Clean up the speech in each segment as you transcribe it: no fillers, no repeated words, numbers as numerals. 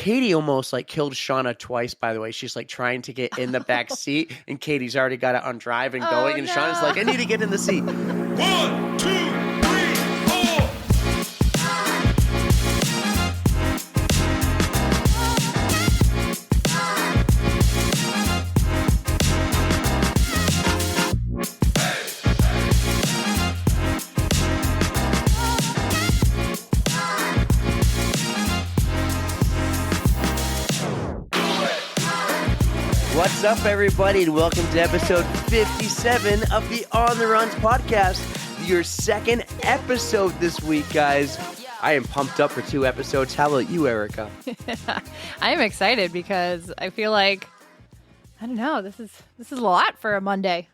Katie almost like killed Shauna twice, by the way. She's like trying to get in the back seat, and Katie's already got it on drive and going, and Shauna's like, I need to get in the seat. 1, 2, 3, 4. What's up, everybody, and welcome to episode 57 of the On the Runs podcast, your second episode this week, guys. I am pumped up for 2 episodes. How about you, Erica? I am excited because I feel like, I don't know, this is a lot for a Monday,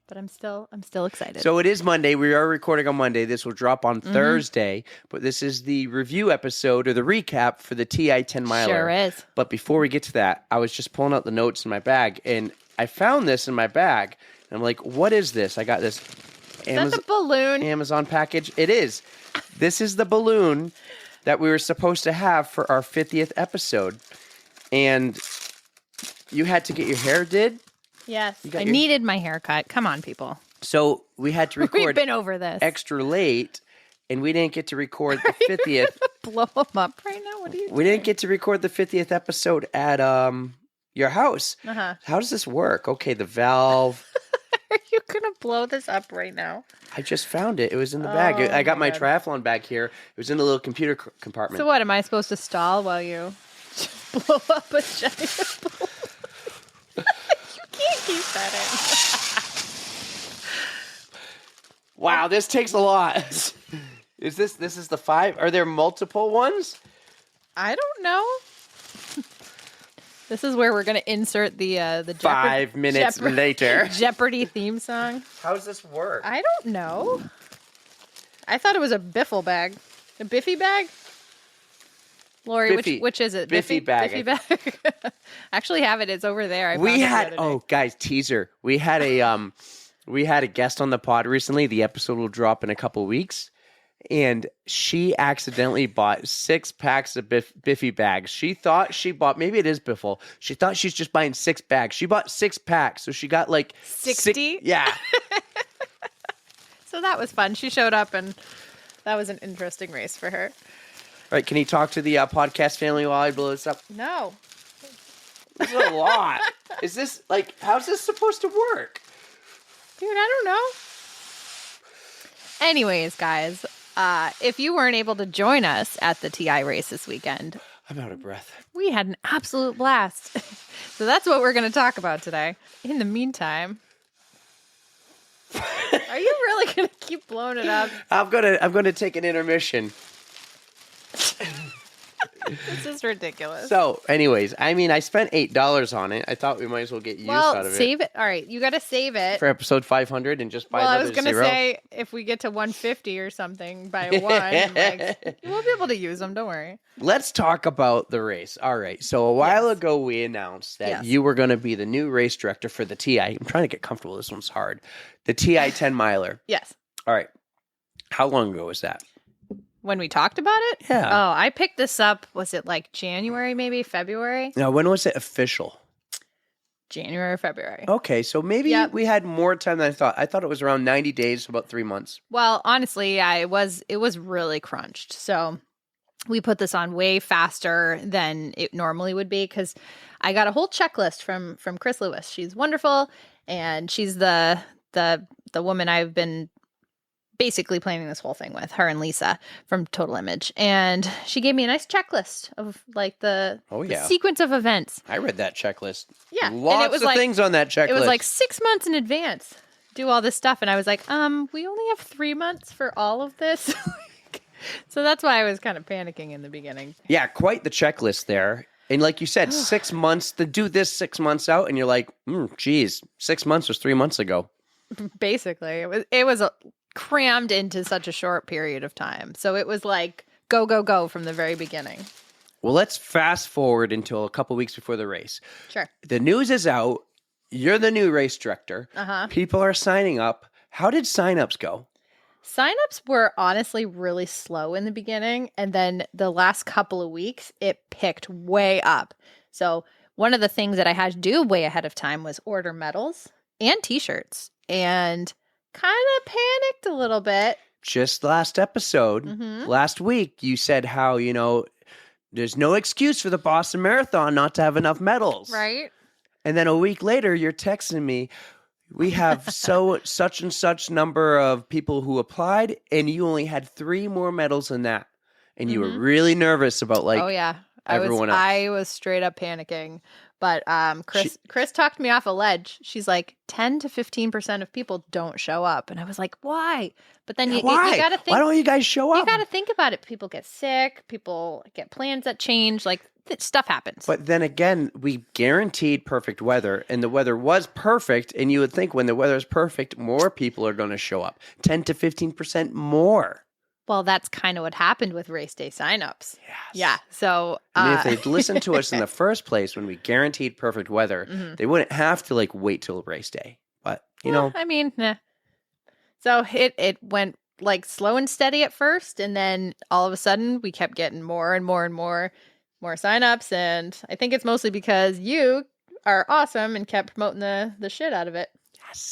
but I'm still excited. So it is Monday. We are recording on Monday. This will drop on Thursday, but this is the review episode or the recap for the TI 10 miler. Sure is. But before we get to that, I was just pulling out the notes in my bag, and I found this in my bag, and I'm like, what is this? I got this Is that the balloon? Amazon package. It is. This is the balloon that we were supposed to have for our 50th episode, and you had to get your hair did? Yes. I needed my haircut. Come on, people. So we had to record We've been over this. extra late, and we didn't get to record the 50th. Blow them up right now? What are you doing? We didn't get to record the 50th episode at your house. Uh-huh. How does this work? Okay, the valve. Are you going to blow this up right now? I just found it. It was in the bag. I got my God. triathlon bag here. It was in the little computer compartment. So what, am I supposed to stall while you blow up a giant balloon? You can't keep that in. Wow, this takes a lot. This is the 5? Are there multiple ones? I don't know. This is where we're going to insert the 5 minutes later. Jeopardy theme song. How does this work? I don't know. I thought it was a biffle bag. A Biffy bag? Lori, Biffy. which is it? Biffy bag. Biffy bag. I actually have it. It's over there. I found it the other day. Guys, teaser. We had a guest on the pod recently. The episode will drop in a couple weeks. And she accidentally bought 6 packs of Biffy bags. She thought she bought, maybe it is Biffle. She thought she's just buying 6 bags. She bought 6 packs. So she got like 60? Yeah. So that was fun. She showed up and that was an interesting race for her. All right, can you talk to the podcast family while I blow this up? No. This is a lot. Is this, like, how's this supposed to work? Dude, I don't know. Anyways, guys, if you weren't able to join us at the TI race this weekend, I'm out of breath. we had an absolute blast. So that's what we're going to talk about today. In the meantime, are you really going to keep blowing it up? I'm gonna take an intermission. This is ridiculous. So, anyways, I mean, I spent $8 on it. I thought we might as well get use out of it. Save it. All right, you got to save it. For episode 500 and just buy Well, I another was going to 0. say, if we get to 150 or something by 1, like, we'll be able to use them. Don't worry. Let's talk about the race. All right. So, a while ago, we announced that you were going to be the new race director for the TI. I'm trying to get comfortable. This one's hard. The TI 10 miler. Yes. All right. How long ago was that? When we talked about it? Yeah. Oh, I picked this up, was it like January, maybe February? Now, when was it official? January or February. Okay, so maybe we had more time than I thought. I thought it was around 90 days, about 3 months. Well, honestly, it was really crunched. So we put this on way faster than it normally would be because I got a whole checklist from Chris Lewis. She's wonderful, and she's the woman I've been basically planning this whole thing with, her and Lisa from Total Image. And she gave me a nice checklist of like the sequence of events. I read that checklist. Yeah. Lots of things on that checklist. It was like 6 months in advance, do all this stuff. And I was like, we only have 3 months for all of this. So that's why I was kind of panicking in the beginning. Yeah, quite the checklist there. And like you said, 6 months to do this 6 months out. And you're like, geez, 6 months was 3 months ago. Basically, it was crammed into such a short period of time. So it was like go, go, go from the very beginning. Well, let's fast forward until a couple weeks before the race. Sure. The news is out. You're the new race director. Uh-huh. People are signing up. How did signups go? Signups were honestly really slow in the beginning, and then the last couple of weeks it picked way up. So one of the things that I had to do way ahead of time was order medals and t-shirts, and kind of panicked a little bit. Just last episode, last week, you said how, there's no excuse for the Boston Marathon not to have enough medals. Right? And then a week later, you're texting me, we have such and such number of people who applied, and you only had 3 more medals than that. And you were really nervous about Oh yeah. everyone else. I was straight up panicking. But Chris talked me off a ledge. She's like, 10 to 15% of people don't show up. And I was like, why? But then you got to think. Why don't you guys show up? You got to think about it. People get sick. People get plans that change. Like, stuff happens. But then again, we guaranteed perfect weather, and the weather was perfect. And you would think when the weather is perfect, more people are going to show up. 10 to 15% more. Well, that's kind of what happened with race day signups. Yes. Yeah. So, I mean, if they'd listened to us in the first place when we guaranteed perfect weather, they wouldn't have to wait till race day. But I mean, nah. So it went slow and steady at first, and then all of a sudden we kept getting more and more and more signups, and I think it's mostly because you are awesome and kept promoting the shit out of it.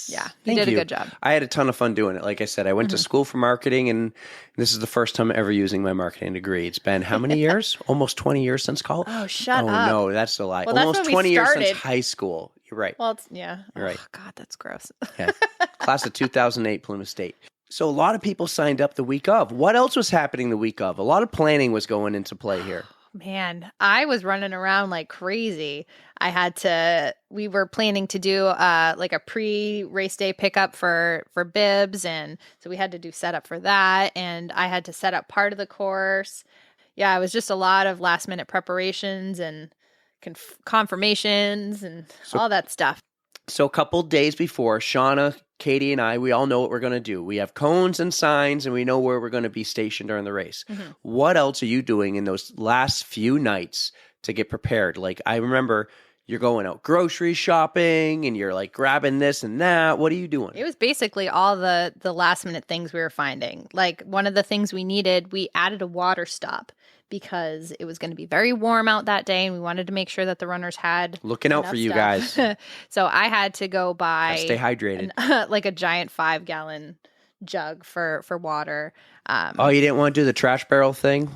Yeah, you did a good job. I had a ton of fun doing it. Like I said, I went to school for marketing, and this is the first time ever using my marketing degree. It's been how many years? Almost 20 years since college? Oh, shut up. Oh, no, that's a lie. Well, that's almost when we 20 years started. since high school. You're right. Well, yeah. You're right. Oh, God, that's gross. Yeah. Class of 2008, Plymouth State. So a lot of people signed up the week of. What else was happening the week of? A lot of planning was going into play here. Man, I was running around like crazy. We were planning to do a pre-race day pickup for bibs, and so we had to do setup for that, and I had to set up part of the course. Yeah, it was just a lot of last minute preparations and confirmations and all that stuff. So a couple days before, Shauna, Katie, and I, we all know what we're going to do. We have cones and signs, and we know where we're going to be stationed during the race. What else are you doing in those last few nights to get prepared? Like, I remember you're going out grocery shopping, and you're grabbing this and that. What are you doing? It was basically all the last minute things we were finding. Like, one of the things we needed, we added a water stop because it was going to be very warm out that day, and we wanted to make sure that the runners had looking out for you stuff. guys. So I had to go buy Stay hydrated. a giant 5-gallon jug for water. Oh, you didn't want to do the trash barrel thing?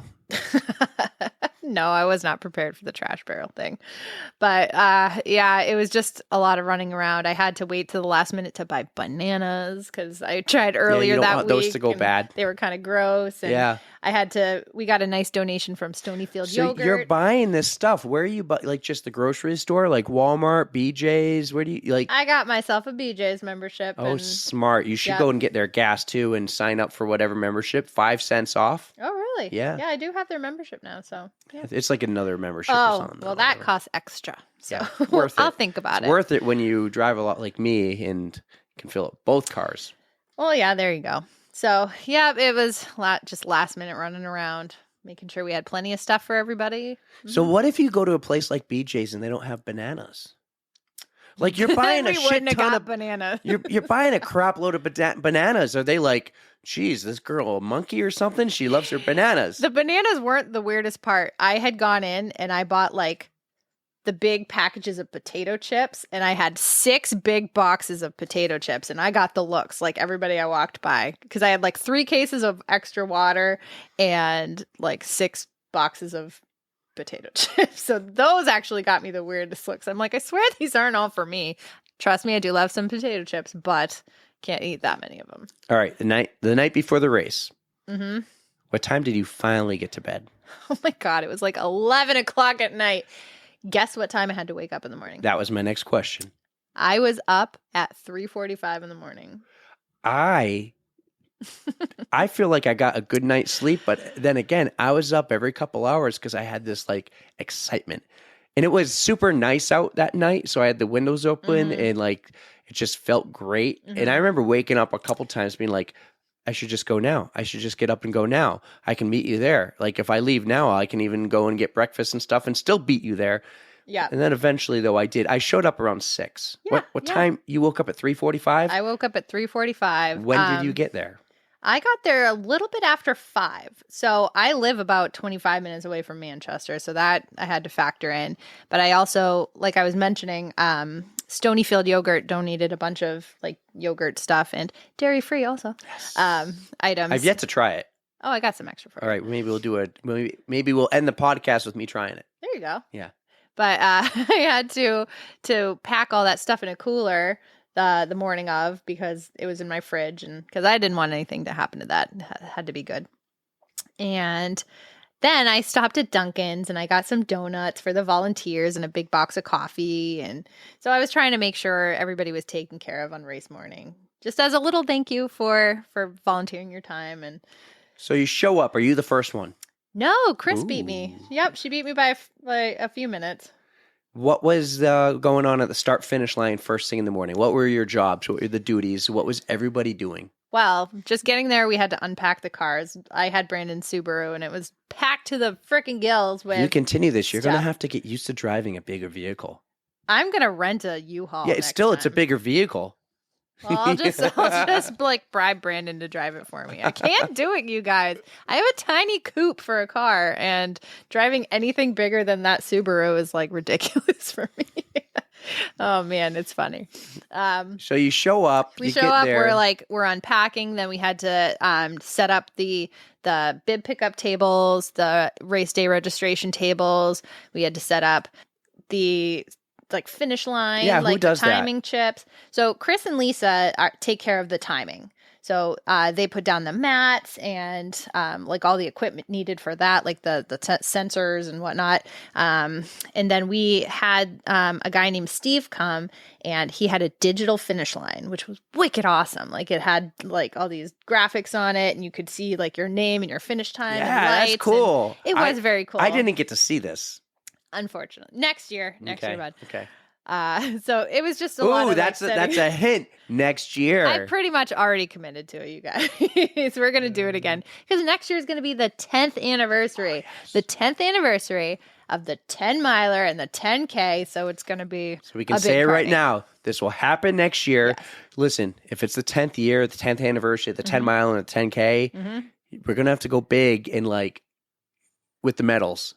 No, I was not prepared for the trash barrel thing. But yeah, it was just a lot of running around. I had to wait till the last minute to buy bananas because I tried earlier you don't that want week. those to go bad. They were kind of gross. And Yeah. we got a nice donation from Stonyfield So Yogurt. you're buying this stuff. Where are you just the grocery store, like Walmart, BJ's? Where do you I got myself a BJ's membership. Oh, and, smart. You should yeah. go and get their gas too and sign up for whatever membership. 5 cents off. Oh, really? Yeah. Yeah, I do have their membership now. So yeah. It's like another membership or Oh, something. well, that costs extra. So Yeah, worth it. I'll think about It's it. worth it when you drive a lot like me and can fill up both cars. Well, yeah, there you go. So, yeah, it was just last minute running around, making sure we had plenty of stuff for everybody. So what if you go to a place like BJ's and they don't have bananas? Like you're buying a We shit wouldn't have ton got of bananas. You're buying a crap load of bananas. Are they like, geez, this girl a monkey or something? She loves her bananas. The bananas weren't the weirdest part. I had gone in and I bought the big packages of potato chips, and I had 6 big boxes of potato chips, and I got the looks like everybody I walked by because I had 3 cases of extra water and 6 boxes of potato chips. So those actually got me the weirdest looks. I'm like, I swear these aren't all for me. Trust me, I do love some potato chips, but can't eat that many of them. All right, the night before the race. Mm-hmm. What time did you finally get to bed? Oh my God, it was 11 o'clock at night. Guess what time I had to wake up in the morning? That was my next question. I was up at 3:45 in the morning. I feel like I got a good night's sleep, but then again, I was up every couple hours because I had this excitement. And it was super nice out that night, so I had the windows open and it just felt great. And I remember waking up a couple times being like, I should just go now. I should just get up and go now. I can meet you there. If I leave now, I can even go and get breakfast and stuff and still beat you there. Yeah. And then eventually, though, I did. I showed up around 6. Yeah, What time? You woke up at 3:45? I woke up at 3:45. When did you get there? I got there a little bit after 5. So I live about 25 minutes away from Manchester. So that I had to factor in. But I also, like I was mentioning, Stonyfield Yogurt donated a bunch of like yogurt stuff and dairy free also items. I've yet to try it. Oh, I got some extra for All right, maybe we'll do it. Maybe we'll end the podcast with me trying it. There you go. Yeah. But I had to pack all that stuff in a cooler the morning of because it was in my fridge and because I didn't want anything to happen to that. It had to be good. And then I stopped at Dunkin's and I got some donuts for the volunteers and a big box of coffee. And so I was trying to make sure everybody was taken care of on race morning, just as a little thank you for volunteering your time. And so you show up. Are you the first one? no, Chris beat me. Yep, she beat me by a few minutes. What was going on at the start-finish line first thing in the morning? What were your jobs? What were the duties? What was everybody doing? Well, just getting there, we had to unpack the cars. I had Brandon's Subaru, and it was packed to the freaking gills with You continue this, you're going to stuff. have to get used to driving a bigger vehicle. I'm going to rent a U-Haul Yeah, next it's a time. bigger vehicle. Well, I'll just like bribe Brandon to drive it for me. I can't do it, you guys. I have a tiny coupe for a car, and driving anything bigger than that Subaru is like ridiculous for me. Oh man, it's funny. So you show up. We you show get up. there. We're unpacking. Then we had to set up the bib pickup tables, the race day registration tables. We had to set up the like finish line, Yeah, who like does the that? timing chips. So Chris and Lisa take care of the timing. So they put down the mats and like all the equipment needed for that, like the sensors and whatnot. And then we had a guy named Steve come, and he had a digital finish line, which was wicked awesome. Like it had like all these graphics on it, and you could see like your name and your finish time. Yeah, and lights, that's cool. and it was very cool. I didn't get to see this. Unfortunately, next year, bud. Okay. So it was just a lot Ooh, of that's like, a hint. Next year. I pretty much already committed to it, you guys. We're going to do it again because next year is going to be the 10th anniversary. Oh, yes. The 10th anniversary of the 10 miler and the 10K. So it's going to be So we can a say big it right party. now. This will happen next year. Yes. Listen, if it's the 10th year, the 10th anniversary, the 10 mile and the 10K, Mhm. we're going to have to go big and like with the medals.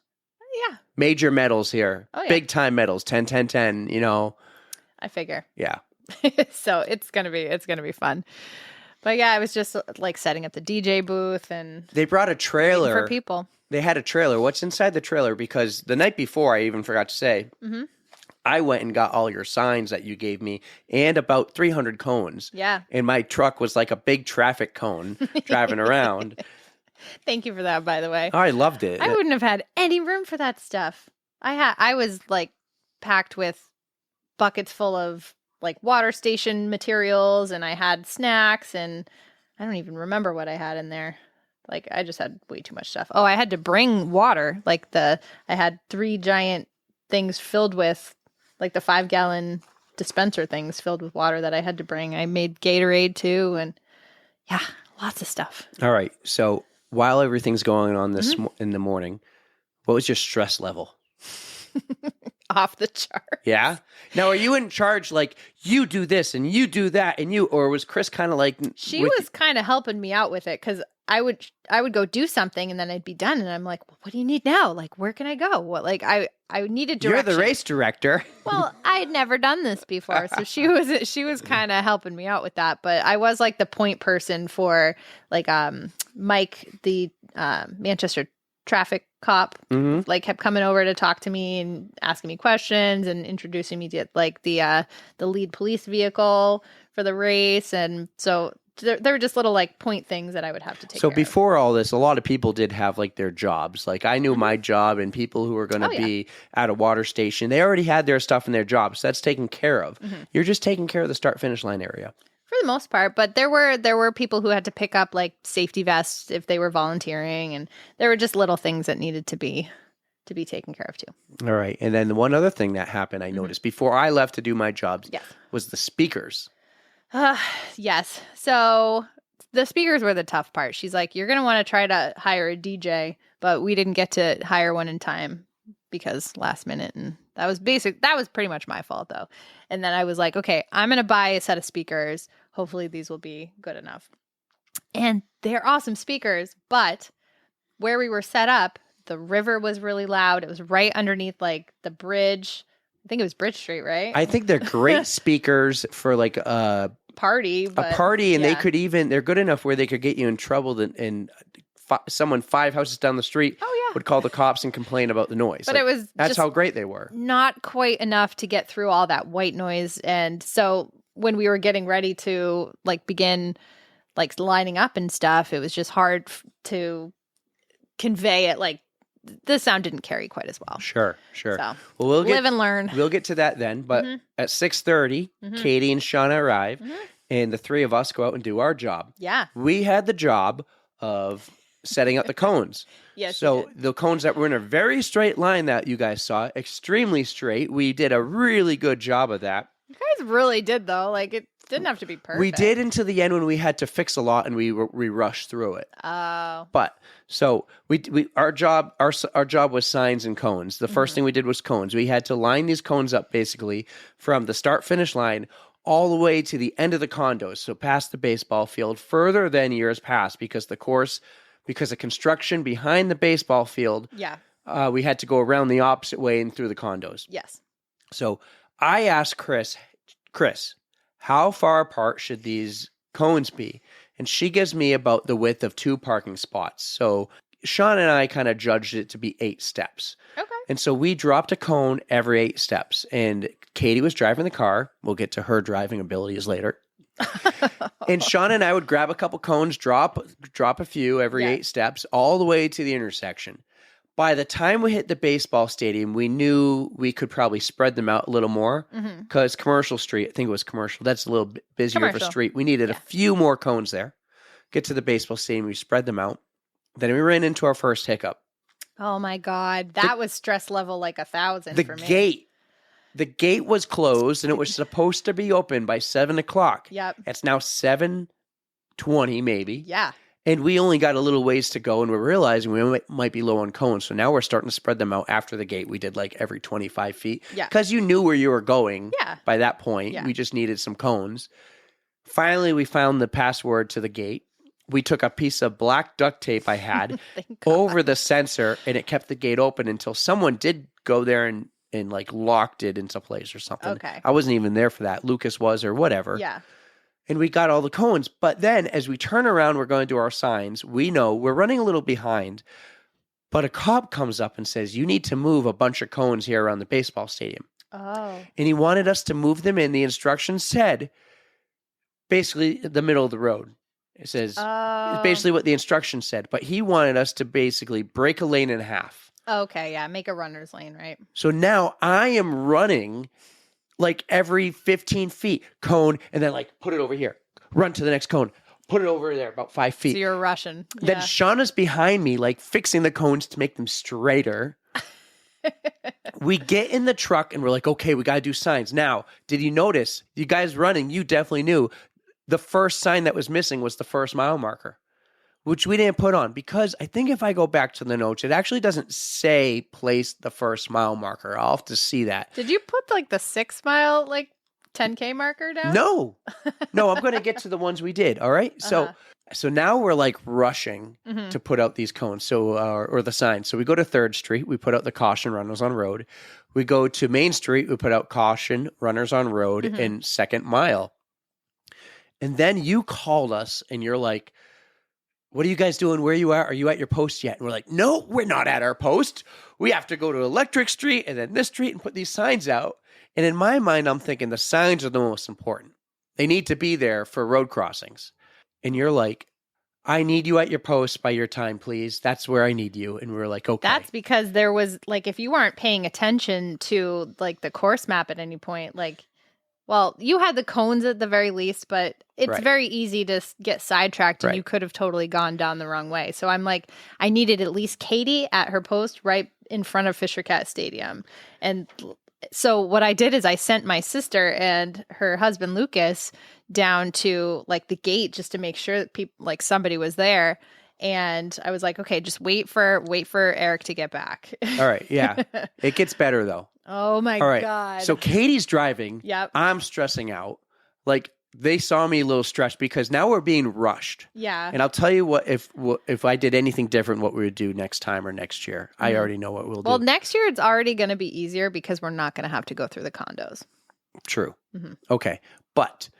Yeah, Major medals here. Oh, yeah. Big time medals. 10, 10, 10, you know. I figure. Yeah. So it's going to be fun. But yeah, I was just like setting up the DJ booth and They brought a waiting trailer. for people. They had a trailer. What's inside the trailer? Because the night before, I even forgot to say, Mhm. I went and got all your signs that you gave me and about 300 cones. Yeah. And my truck was like a big traffic cone driving around. Thank you for that, by the way. I loved it. I wouldn't have had any room for that stuff. I was like packed with buckets full of like water station materials, and I had snacks, and I don't even remember what I had in there. Like I just had way too much stuff. Oh, I had to bring water. Like I had 3 giant things filled with like the 5-gallon dispenser things filled with water that I had to bring. I made Gatorade too, and yeah, lots of stuff. All right. So while everything's going on this Mm-hmm. in the morning, what was your stress level? Off the chart. Yeah. Now, are you in charge? Like you do this and you do that, and or was Chris kind of like She with- was kind of helping me out with it because I would go do something and then I'd be done and I'm like, well, what do you need now? Like, where can I go? What like I needed You're direction. the race director. Well, I had never done this before, so she was kind of helping me out with that. But I was like the point person for like Mike, the Manchester traffic cop, Mhm. like kept coming over to talk to me and asking me questions and introducing me to like the lead police vehicle for the race, and so there were just little like point things that I would have to take. So care of. before all this, a lot of people did have like their jobs. Like I knew my job, and people who were going to Mm-hmm. Oh, yeah. be at a water station, they already had their stuff in their jobs. So that's taken care of. Mm-hmm. You're just taking care of the start finish line area. For the most part, but there were people who had to pick up like safety vests if they were volunteering, and there were just little things that needed to be taken care of too. All right. And then the one other thing that happened, I noticed before I left to do my jobs Yes. was the speakers. Yes. So the speakers were the tough part. She's like, you're going to want to try to hire a DJ, but we didn't get to hire one in time because last minute. And that was pretty much my fault though. And then I was like, okay, I'm going to buy a set of speakers. Hopefully these will be good enough. And they're awesome speakers, but where we were set up, the river was really loud. It was right underneath like the bridge. I think it was Bridge Street, right? I think they're great speakers for like a Party, but party, and yeah. they're good enough where they could get you in trouble, and someone 5 houses down the street would call the cops and complain about the noise. But it was that's just how great they were. not quite enough to get through all that white noise. And so when we were getting ready to like begin like lining up and stuff, it was just hard to convey it. Like the sound didn't carry quite as well. Sure. So Well, we'll live and learn. We'll get to that then. But at 6:30, Katie and Shauna arrive, and the three of us go out and do our job. Yeah. We had the job of setting up the cones. Yes. So the cones that were in a very straight line that you guys saw, extremely straight. We did a really good job of that. You guys really did though. Like it didn't have to be perfect. We did until the end when we had to fix a lot and we rushed through it. Oh. But so our job was signs and cones. The first thing we did was cones. We had to line these cones up basically from the start finish line all the way to the end of the condos. So past the baseball field, further than years past because of construction behind the baseball field. Yeah. We had to go around the opposite way and through the condos. Yes. So I asked Chris, how far apart should these cones be? And she gives me about the width of 2 parking spots. So Sean and I kind of judged it to be 8 steps. Okay. And so we dropped a cone every 8 steps. And Katie was driving the car. We'll get to her driving abilities later. And Sean and I would grab a couple cones, drop a few every 8 steps, all the way to the intersection. By the time we hit the baseball stadium, we knew we could probably spread them out a little more because Commercial Street, I think it was Commercial, that's a little bit busier of a street. We needed a few more cones there. Get to the baseball stadium, we spread them out. Then we ran into our first hiccup. Oh my God. That was stress level like 1,000 for me. The gate was closed and it was supposed to be open by 7 o'clock. Yep. It's now 7:20 maybe. Yeah. And we only got a little ways to go, and we're realizing we might be low on cones. So now we're starting to spread them out after the gate. We did like every 25 feet. Yeah. Because you knew where you were going by that point. Yeah. We just needed some cones. Finally, we found the password to the gate. We took a piece of black duct tape I had over the sensor, and it kept the gate open until someone did go there and like locked it into place or something. Okay. I wasn't even there for that. Lucas was or whatever. Yeah. And we got all the cones. But then as we turn around, we're going to do our signs. We know we're running a little behind. But a cop comes up and says, you need to move a bunch of cones here around the baseball stadium. Oh. And he wanted us to move them in. The instructions said basically the middle of the road. It says it's basically what the instructions said. But he wanted us to basically break a lane in half. Okay. Yeah. Make a runner's lane, right? So now I am running like every 15 feet, cone, and then like put it over here, run to the next cone, put it over there about 5 feet. So you're rushing. Then Yeah. Shauna's behind me, like fixing the cones to make them straighter. We get in the truck and we're like, okay, we got to do signs. Now, did you notice, you guys running, you definitely knew the first sign that was missing was the first mile marker, which we didn't put on because I think if I go back to the notes, it actually doesn't say place the first mile marker. I'll have to see that. Did you put like the 6 mile, like 10K marker down? No, I'm going to get to the ones we did. All right. So now we're like rushing to put out these cones. So, or the signs. So we go to 3rd Street. We put out the caution runners on road. We go to Main Street. We put out caution runners on road and 2nd mile. And then you called us and you're like, what are you guys doing? Where you at? Are you at your post yet? And we're like, no, we're not at our post. We have to go to Electric Street and then this street and put these signs out. And in my mind, I'm thinking the signs are the most important. They need to be there for road crossings. And you're like, I need you at your post by your time, please. That's where I need you. And we're like, okay. That's because there was like, if you weren't paying attention to like the course map at any point, like, well, you had the cones at the very least, but it's very easy to get sidetracked and you could have totally gone down the wrong way. So I'm like, I needed at least Katie at her post right in front of Fisher Cat Stadium. And so what I did is I sent my sister and her husband, Lucas, down to like the gate just to make sure that people, like somebody was there. And I was like, okay, just wait for Eric to get back. All right. Yeah. It gets better though. Oh my All right. God. So Katie's driving. Yep. I'm stressing out. Like they saw me a little stressed because now we're being rushed. Yeah. And I'll tell you what, if I did anything different, what we would do next time or next year. I already know what we'll do. Well, next year it's already going to be easier because we're not going to have to go through the condos. True. Okay. But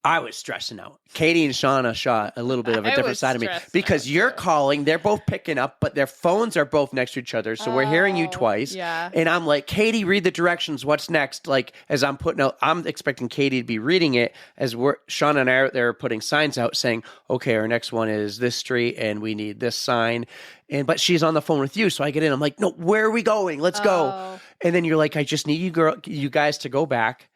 I was stressing out. Katie and Shauna shot a little bit of a different side of me because you're calling, they're both picking up, but their phones are both next to each other. So we're hearing you twice. Yeah. And I'm like, Katie, read the directions. What's next? Like, as I'm putting out, I'm expecting Katie to be reading it as Shauna and I are out there putting signs out saying, okay, our next one is this street and we need this sign. But she's on the phone with you. So I get in, I'm like, no, where are we going? Let's go. And then you're like, I just need you guys to go back.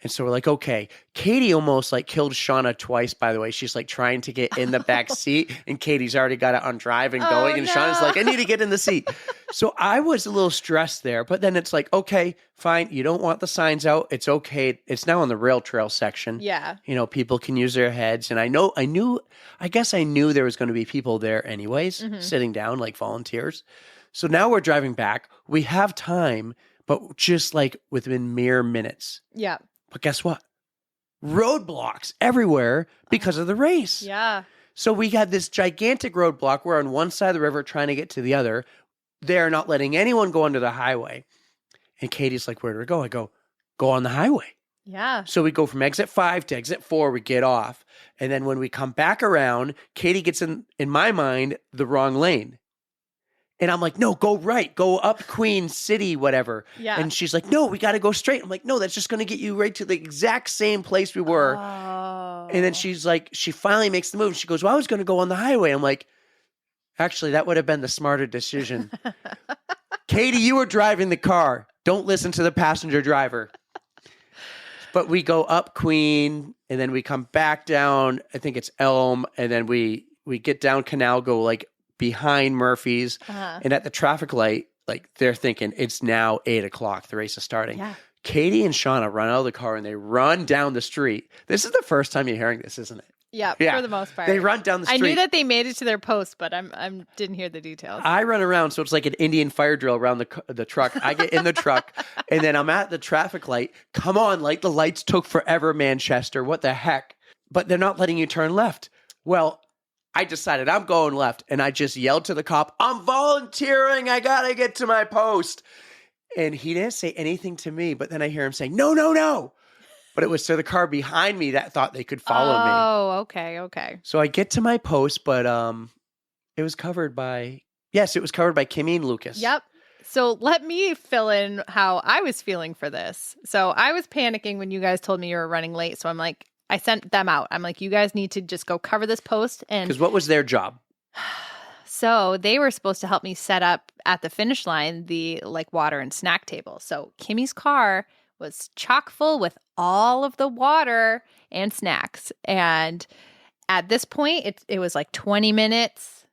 And so we're like, okay. Katie almost like killed Shauna twice, by the way. She's like trying to get in the back seat, and Katie's already got it on drive and going. And Shauna's like, I need to get in the seat. So I was a little stressed there. But then it's like, okay, fine. You don't want the signs out. It's okay. It's now on the rail trail section. Yeah. You know, people can use their heads. And I guess I knew there was going to be people there anyways, sitting down like volunteers. So now we're driving back. We have time, but just like within mere minutes. Yeah. But guess what? Roadblocks everywhere because of the race. Yeah. So we had this gigantic roadblock. We're on one side of the river trying to get to the other. They're not letting anyone go onto the highway. And Katie's like, where do we go? I go on the highway. Yeah. So we go from exit 5 to exit 4. We get off. And then when we come back around, Katie gets in my mind, the wrong lane. And I'm like, no, go right, go up Queen City, whatever. Yeah. And she's like, no, we got to go straight. I'm like, no, that's just going to get you right to the exact same place we were. Oh. And then she's like, she finally makes the move. She goes, well, I was going to go on the highway. I'm like, actually, that would have been the smarter decision. Katie, you were driving the car. Don't listen to the passenger driver. But we go up Queen, and then we come back down. I think it's Elm, and then we get down Canal, go like behind Murphy's, and at the traffic light, like they're thinking it's now 8:00. The race is starting. Yeah. Katie and Shauna run out of the car and they run down the street. This is the first time you're hearing this, isn't it? Yeah, for the most part. They run down the street. I knew that they made it to their post, but I didn't hear the details. I run around, so it's like an Indian fire drill around the truck. I get in the truck, and then I'm at the traffic light. Come on, like the lights took forever, Manchester. What the heck? But they're not letting you turn left. Well, I decided I'm going left, and I just yelled to the cop, I'm volunteering. I got to get to my post. And he didn't say anything to me, but then I hear him saying, no, no, no. But it was to the car behind me that thought they could follow me. Oh, okay. So I get to my post, but it was covered by Kimmy and Lucas. Yep. So let me fill in how I was feeling for this. So I was panicking when you guys told me you were running late. So I'm like, I sent them out. I'm like, you guys need to just go cover this post. And because what was their job? So they were supposed to help me set up at the finish line the like water and snack table. So Kimmy's car was chock full with all of the water and snacks. And at this point, it was like 20 minutes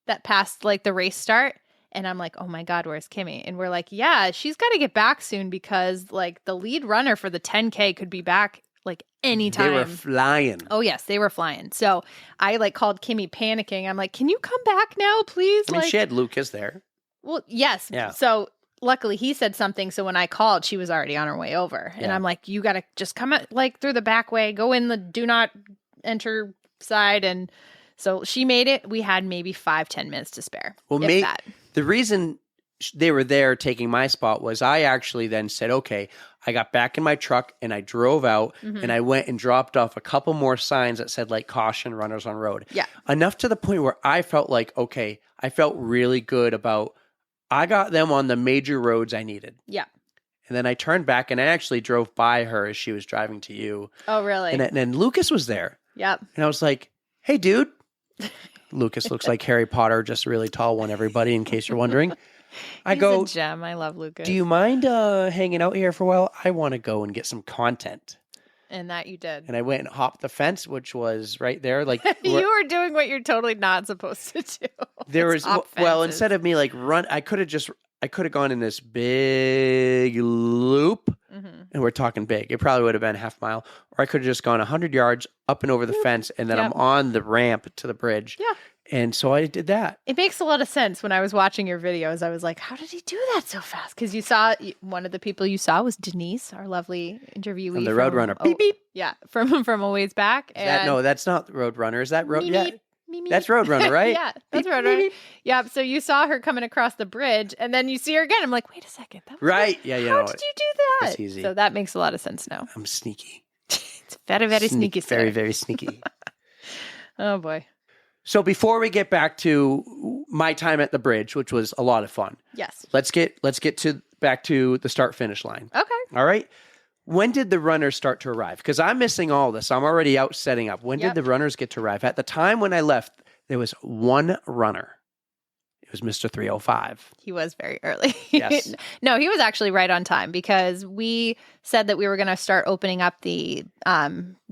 that passed like the race start. And I'm like, oh my God, where's Kimmy? And we're like, yeah, she's got to get back soon because like the lead runner for the 10K could be back like anytime. They were flying. Oh yes, they were flying. So I like called Kimmy panicking. I'm like, can you come back now, please? I mean, she had Lucas there. Well, yes. Yeah. So luckily he said something. So when I called, she was already on her way over. And I'm like, you got to just come out, like through the back way, go in the do not enter side. And so she made it. We had maybe 5-10 minutes to spare. Well, the reason they were there taking my spot was I actually then said, okay, I got back in my truck and I drove out and I went and dropped off a couple more signs that said like caution runners on road. Yeah. Enough to the point where I felt like, okay, I felt really good about, I got them on the major roads I needed. Yeah. And then I turned back and I actually drove by her as she was driving to you. Oh, really? And then Lucas was there. Yep. And I was like, hey, dude. Lucas looks like Harry Potter, just a really tall one, everybody, in case you're wondering. He's a gem. I love Lucas. Do you mind hanging out here for a while? I want to go and get some content. And that you did. And I went and hopped the fence, which was right there. Like you were doing what you're totally not supposed to do. There was instead of me like run, I could have gone in this big loop, and we're talking big. It probably would have been half mile, or I could have just gone 100 yards up and over the fence, and then I'm on the ramp to the bridge. Yeah. And so I did that. It makes a lot of sense. When I was watching your videos, I was like, how did he do that so fast? Because you saw one of the people you saw was Denise, our lovely interviewee. From the Roadrunner. Beep, beep. Yeah, from a ways back. No, that's not Roadrunner. Is that Road? Meep, Yeah, meep, meep, meep. that's Roadrunner, right? Yeah, that's Beep, Roadrunner. beep, beep. Yep. So you saw her coming across the bridge, and then you see her again. I'm like, wait a second. That was Right. her. Yeah, you How know, did you do that? it's easy. So that makes a lot of sense now. I'm sneaky. It's very, very sneaky. Very, sir. very sneaky. Oh boy. So before we get back to my time at the bridge, which was a lot of fun, Yes. let's get back to the start finish line. Okay. All right. When did the runners start to arrive? Because I'm missing all this. I'm already out setting up. When Yep. did the runners get to arrive? At the time when I left, there was one runner. It was Mr. 305. He was very early. Yes. No, he was actually right on time because we said that we were going to start opening up the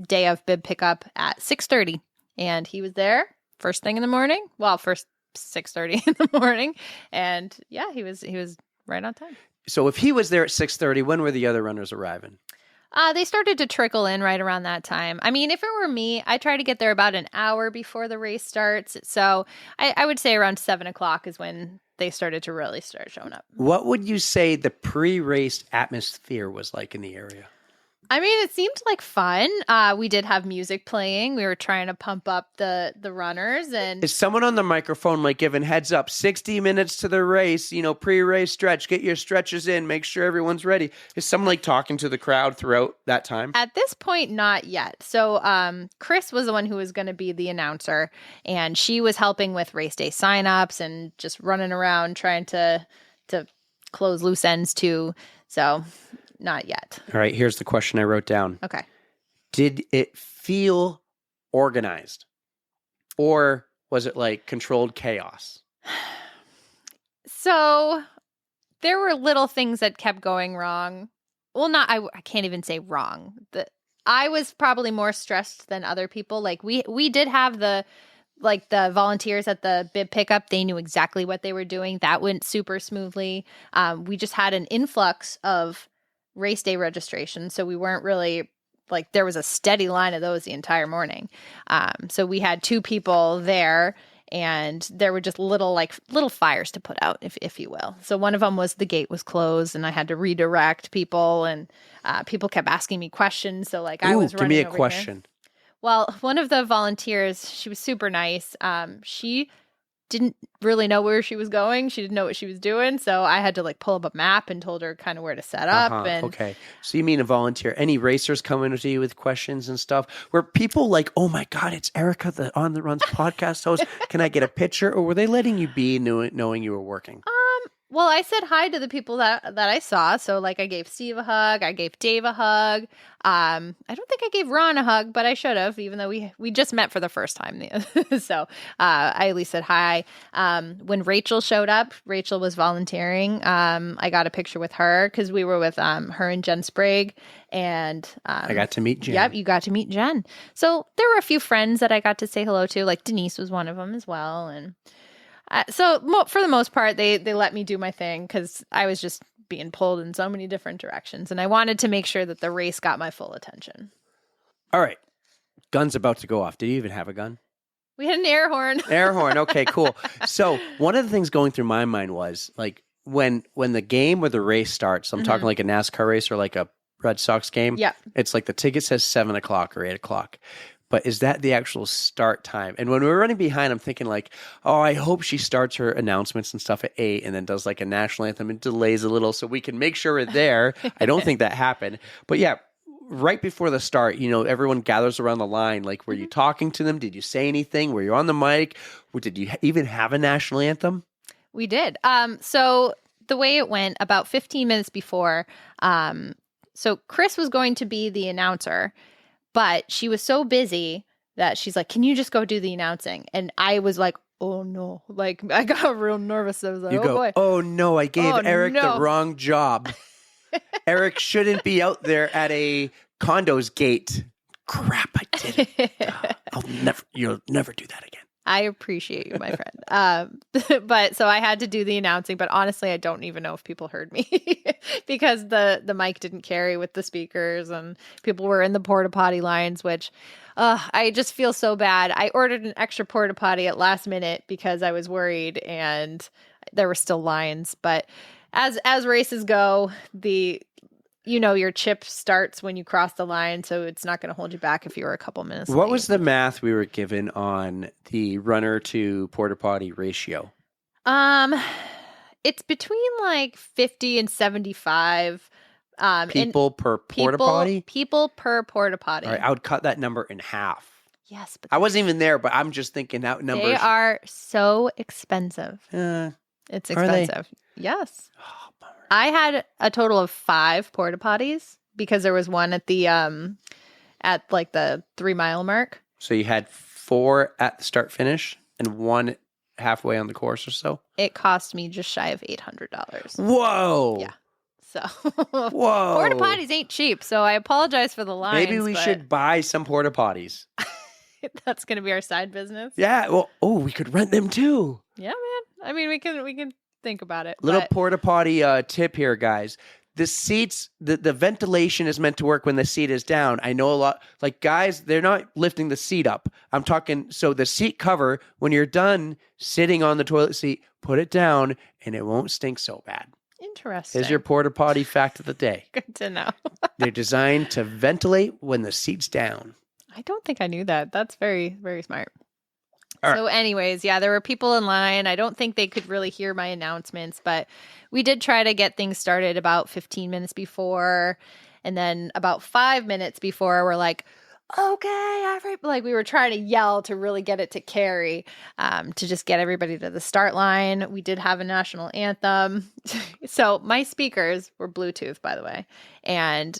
day of bib pickup at 6:30, and he was there first thing in the morning. Well, first 6:30 in the morning, and yeah, he was right on time. So if he was there at 6:30, when were the other runners arriving? They started to trickle in right around that time. I mean, if it were me, I try to get there about an hour before the race starts. So I would say around 7 o'clock is when they started to really start showing up. What would you say the pre-race atmosphere was like in the area? I mean, it seemed like fun. We did have music playing. We were trying to pump up the runners, and Is someone on the microphone like giving heads up, 60 minutes to the race, pre-race stretch, get your stretches in, make sure everyone's ready. Is someone like talking to the crowd throughout that time? at this point, not yet. So Chris was the one who was going to be the announcer, and she was helping with race day signups and just running around trying to close loose ends too. So not yet. All right, here's the question I wrote down. Okay. Did it feel organized? Or was it like controlled chaos? So there were little things that kept going wrong. Well, I can't even say wrong. I was probably more stressed than other people. Like we did have the volunteers at the bib pickup. They knew exactly what they were doing. That went super smoothly. We just had an influx of race day registration. So we weren't really there was a steady line of those the entire morning. So we had 2 people there, and there were just little fires to put out, if you will. So one of them was the gate was closed, and I had to redirect people, and people kept asking me questions. So I was running. Give me a over question. Here. Well, one of the volunteers, she was super nice. She didn't really know where she was going. She didn't know what she was doing. So I had to pull up a map and told her kind of where to set up. And Okay. So you mean a volunteer. Any racers coming to you with questions and stuff? Were people like, oh my God, it's Erika, the On the Runs podcast host. Can I get a picture? Or were they letting you be knowing you were working? Well, I said hi to the people that I saw. So I gave Steve a hug. I gave Dave a hug. I don't think I gave Ron a hug, but I should have, even though we just met for the first time. So I at least said hi. When Rachel showed up, Rachel was volunteering. I got a picture with her because we were with her and Jen Sprague. And I got to meet Jen. Yep, you got to meet Jen. So there were a few friends that I got to say hello to. Denise was one of them as well. And so for the most part, they let me do my thing because I was just being pulled in so many different directions. And I wanted to make sure that the race got my full attention. All right. Gun's about to go off. Did you even have a gun? We had an air horn. Air horn. Okay, cool. So one of the things going through my mind was when the game or the race starts, I'm talking like a NASCAR race or like a Red Sox game. Yeah. It's the ticket says 7 o'clock or 8 o'clock. But is that the actual start time? And when we were running behind, I'm thinking oh, I hope she starts her announcements and stuff at 8 and then does a national anthem and delays a little so we can make sure we're there. I don't think that happened. But yeah, right before the start, everyone gathers around the line. Were you talking to them? Did you say anything? Were you on the mic? Did you even have a national anthem? We did. So the way it went, about 15 minutes before, so Chris was going to be the announcer. But she was so busy that she's like, can you just go do the announcing? And I was like, oh no. I got real nervous. I was like, boy. Oh no, I gave Eric no. the wrong job. Eric shouldn't be out there at a condo's gate. Crap, I did it. You'll never do that again. I appreciate you, my friend. But so I had to do the announcing, but honestly, I don't even know if people heard me because the mic didn't carry with the speakers and people were in the porta potty lines, which I just feel so bad. I ordered an extra porta potty at last minute because I was worried and there were still lines. But as races go, your chip starts when you cross the line, so it's not going to hold you back if you were a couple minutes What late. was the math we were given on the runner to porta potty ratio? It's between like 50 and 75 People per porta potty? people per porta potty. All right, I would cut that number in half. Yes, but I wasn't even there, but I'm just thinking that number. they are so expensive. It's Are they? expensive. Yes. Oh, bummer. I had a total of 5 porta potties because there was one at the at like the 3 mile mark. So you had 4 at the start finish and 1 halfway on the course or so? It cost me just shy of $800. Whoa. Yeah. So Whoa. porta potties ain't cheap. So I apologize for the lines. Maybe we should buy some porta potties. That's going to be our side business. Yeah. Well, we could rent them too. Yeah, man. I mean, we can think about it. Little but porta potty tip here, guys. The seats, the ventilation is meant to work when the seat is down. I know a lot, like guys, they're not lifting the seat up. I'm talking, so the seat cover, when you're done sitting on the toilet seat, put it down and it won't stink so bad. Interesting. Here's your porta potty fact of the day. Good to know. They're designed to ventilate when the seat's down. I don't think I knew that. That's very, very smart. All So anyways, yeah, there were people in line. I don't think they could really hear my announcements, but we did try to get things started about 15 minutes before. And then about 5 minutes before, we're like, okay, like we were trying to yell to really get it to carry, to just get everybody to the start line. We did have a national anthem. So my speakers were Bluetooth, by the way. And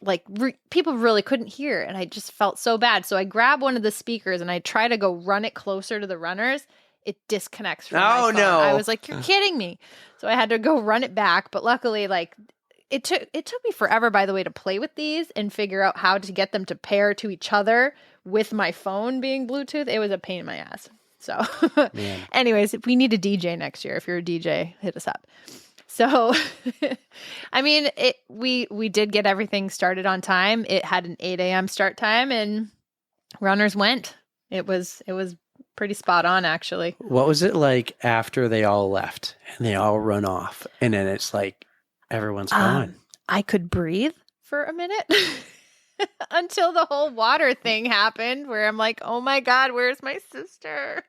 like people really couldn't hear, and I just felt so bad. So I grab one of the speakers and I try to go run it closer to the runners. It disconnects from my phone. No. I was like, you're kidding me. So I had to go run it back. But luckily, like it took me forever, by the way, to play with these and figure out how to get them to pair to each other with my phone being Bluetooth. It was a pain in my ass. So anyways, if we need a DJ next year, if you're a DJ, hit us up. So, I mean, we did get everything started on time. It had an 8 a.m. start time, and runners went. It was pretty spot on, actually. What was it like after they all left and they all run off, and then it's like everyone's gone? I could breathe for a minute until the whole water thing happened, where I'm like, oh my God, where's my sister?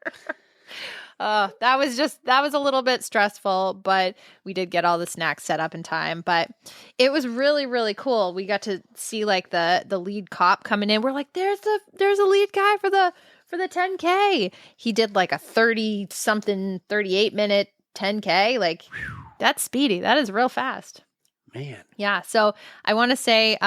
That was a little bit stressful, but we did get all the snacks set up in time. But it was really, really cool. We got to see like the lead cop coming in. We're like, there's a lead guy for the 10K. He did like a 38 minute 10K. Like that's speedy. That is real fast. Man. Yeah. So I want to say,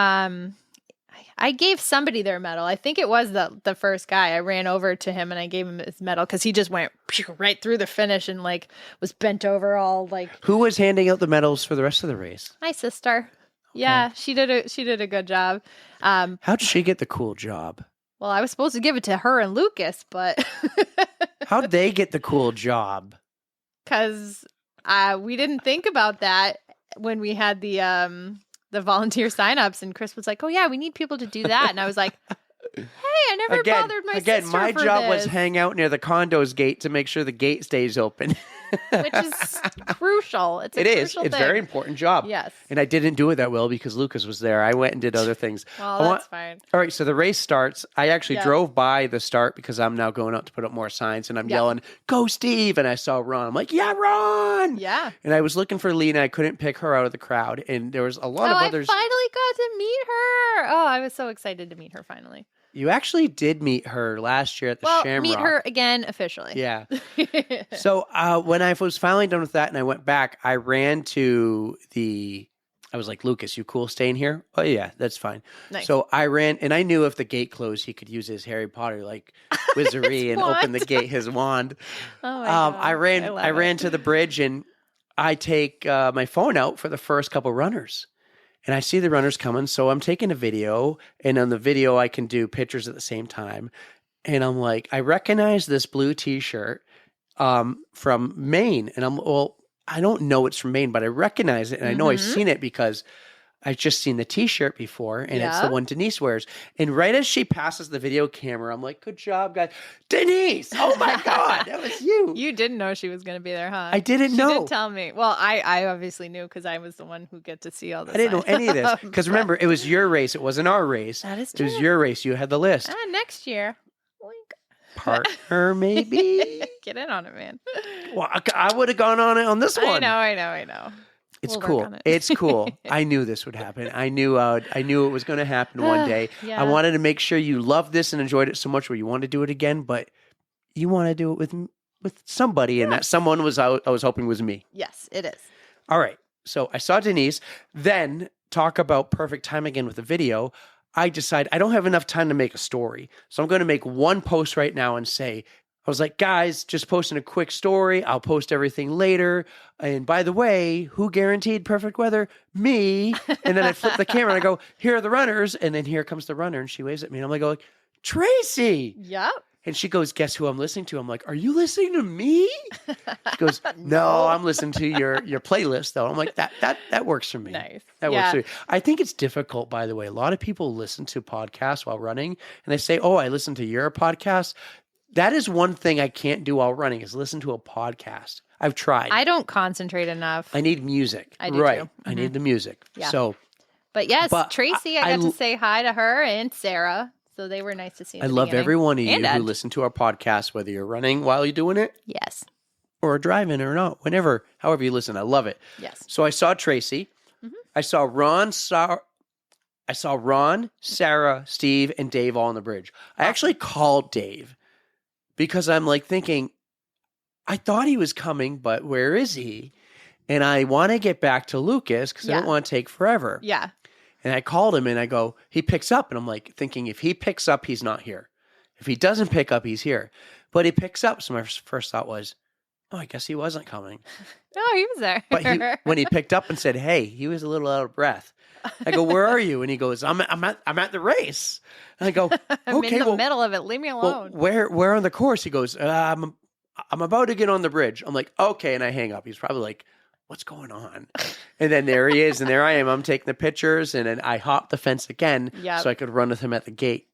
I gave somebody their medal. I think it was the first guy. I ran over to him and I gave him his medal because he just went right through the finish and like was bent over all like. Who was handing out the medals for the rest of the race? My sister. Yeah, she did a good job. How did she get the cool job? Well, I was supposed to give it to her and Lucas, but how'd they get the cool job? Because we didn't think about that when we had the volunteer signups, and Chris was like, "Oh yeah, we need people to do that," and I was like, "Hey, I never bothered my sister Again, my for job was this." hang out near the condos gate to make sure the gate stays open. Which is crucial. It's It's a very important job. Yes. And I didn't do it that well because Lucas was there. I went and did other things. Well, that's fine. All right, so the race starts. I actually drove by the start because I'm now going out to put up more signs, and I'm yelling, "Go, Steve!" And I saw Ron. I'm like, "Yeah, Ron!" Yeah. And I was looking for Lena. I couldn't pick her out of the crowd, and there was a lot of others. I finally got to meet her. Oh, I was so excited to meet her finally. You actually did meet her last year at the Shamrock. Meet her again officially. Yeah. So when I was finally done with that and I went back, I ran to I was like, "Lucas, you cool staying here?" "Oh, yeah, that's fine." Nice. So I ran, and I knew if the gate closed, he could use his Harry Potter like wizardry and open the gate, his wand. Oh my God. I ran to the bridge, and I take my phone out for the first couple runners. And I see the runners coming, so I'm taking a video, and on the video I can do pictures at the same time. And I'm like, I recognize this blue T-shirt from Maine, and I don't know it's from Maine, but I recognize it, and I know I've seen it because I've just seen the t-shirt before, and it's the Yeah. one Denise wears. And right as she passes the video camera, I'm like, good job, guys. Denise! Oh my God, that was you. You didn't know she was going to be there, huh? I didn't She know. didn't tell me. Well, I obviously knew because I was the one who get to see all this. I didn't know any of this. Because remember, it was your race. It wasn't our race. That is It was true. your race. You had the list. Next year. Wink. Partner, maybe? Get in on it, man. Well, I would have gone on it on this one. I know. It's We'll work cool. on it. It's cool. I knew this would happen. I knew it was going to happen one day. Yeah. I wanted to make sure you loved this and enjoyed it so much where you want to do it again, but you want to do it with somebody, and that someone was I was hoping was me. Yes, it is. All right. So I saw Denise. Then talk about perfect time again with the video. I decide I don't have enough time to make a story, so I'm going to make one post right now and say, I was like, guys, just posting a quick story. I'll post everything later. And by the way, who guaranteed perfect weather? Me. And then I flip the camera and I go, here are the runners. And then here comes the runner and she waves at me. And I'm like, Tracy. Yep. And she goes, guess who I'm listening to? I'm like, are you listening to me? She goes, no, I'm listening to your playlist though. I'm like, that works for me. Nice. That Yeah. works for me. I think it's difficult, by the way. A lot of people listen to podcasts while running and they say, oh, I listen to your podcast. That is one thing I can't do while running is listen to a podcast. I've tried. I don't concentrate enough. I need music. I do right. too. I need the music. Yeah. So But yes, But Tracy, I got to say hi to her and Sarah. So they were nice to see. In I the love beginning. every one of you And who Ed. listen to our podcast, whether you're running while you're doing it Yes. or driving or not, however you listen. I love it. Yes. So I saw Tracy. I saw Ron, Sarah, Steve, and Dave all on the bridge. I actually called Dave because I'm like thinking, I thought he was coming, but where is he? And I want to get back to Lucas because I don't Yeah. want to take forever. Yeah. And I called him and I go, he picks up. And I'm like thinking, if he picks up, he's not here. If he doesn't pick up, he's here. But he picks up. So my first thought was, oh, I guess he wasn't coming. No, he was there. But when he picked up and said, hey, he was a little out of breath. I go, where are you? And he goes, I'm at the race. And I go, I'm okay, in the well, middle of it. Leave me well, alone. where on the course? He goes, I'm about to get on the bridge. I'm like, okay. And I hang up. He's probably like, what's going on? And then there he is. And there I am. I'm taking the pictures. And then I hopped the fence again Yep. so I could run with him at the gate.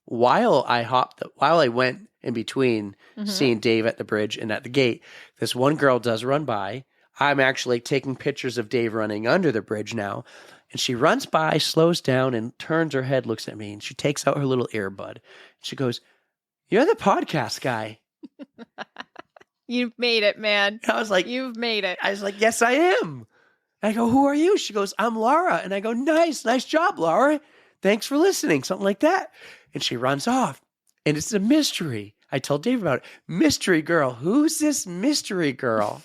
While I went in between seeing Dave at the bridge and at the gate, this one girl does run by. I'm actually taking pictures of Dave running under the bridge now. And she runs by, slows down, and turns her head, looks at me, and she takes out her little earbud. She goes, you're the podcast guy. You've made it, man. And I was like, You've made it. I was like, yes, I am. I go, who are you? She goes, I'm Laura. And I go, nice job, Laura. Thanks for listening. Something like that. And she runs off. And it's a mystery. I told Dave about it. Mystery girl. Who's this mystery girl?